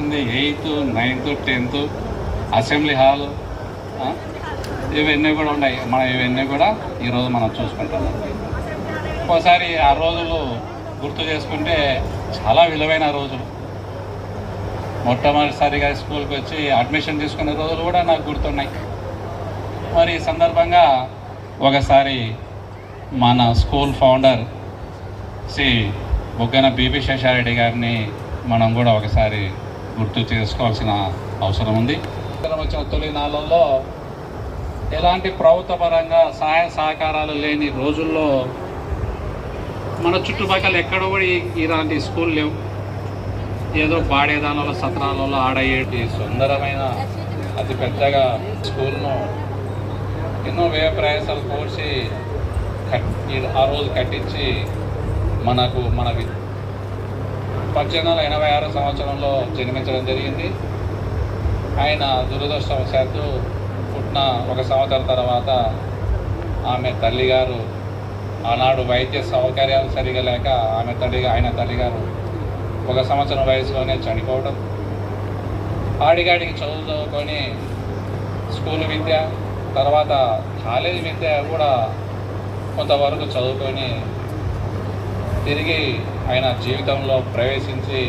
చదివింది 8th, 9th, 10th assembly hall ఇవన్నీ కూడా ఉన్నాయి. ఇవన్నీ కూడా ఈరోజు మనం చూసుకుంటున్నాం. ఒకసారి ఆ రోజులు గుర్తు చేసుకుంటే చాలా విలువైన రోజులు. మొట్టమొదటిసారిగా స్కూల్కి వచ్చి అడ్మిషన్ తీసుకునే రోజులు కూడా నాకు గుర్తున్నాయి. మరి ఈ సందర్భంగా ఒకసారి మన స్కూల్ ఫౌండర్ శ్రీ బుగ్గన బీబీ శేషారెడ్డి గారిని మనం కూడా ఒకసారి గుర్తు చేసుకోవాల్సిన అవసరం ఉంది. వచ్చిన తొలి నాళ్ళల్లో ఎలాంటి ప్రభుత్వ పరంగా సహాయ సహకారాలు లేని రోజుల్లో మన చుట్టుపక్కల ఎక్కడ కూడా ఇలాంటి స్కూల్ లేవు. ఏదో పాడేదానిలో సత్రాలలో ఆడయ్యేటి సుందరమైన అతి పెద్దగా స్కూల్ను ఎన్నో వ్యయ ప్రయాసాలు కోర్చి ఆ రోజు కట్టించి మన 1886 సంవత్సరంలో జన్మించడం జరిగింది. ఆయన దురదృష్టవశాత్తు పుట్టిన 1 సంవత్సరం తర్వాత ఆమె తల్లిగారు ఆనాడు వైద్య సౌకర్యాలు సరిగా లేక ఆయన తల్లిగారు 1 సంవత్సరం వయసులోనే చనిపోవడం. ఆడిగాడికి చదువుకొని స్కూల్ విద్య తర్వాత కాలేజీ విద్య కూడా కొంతవరకు చదువుకొని తిరిగి ఆయన జీవితంలో ప్రవేశించి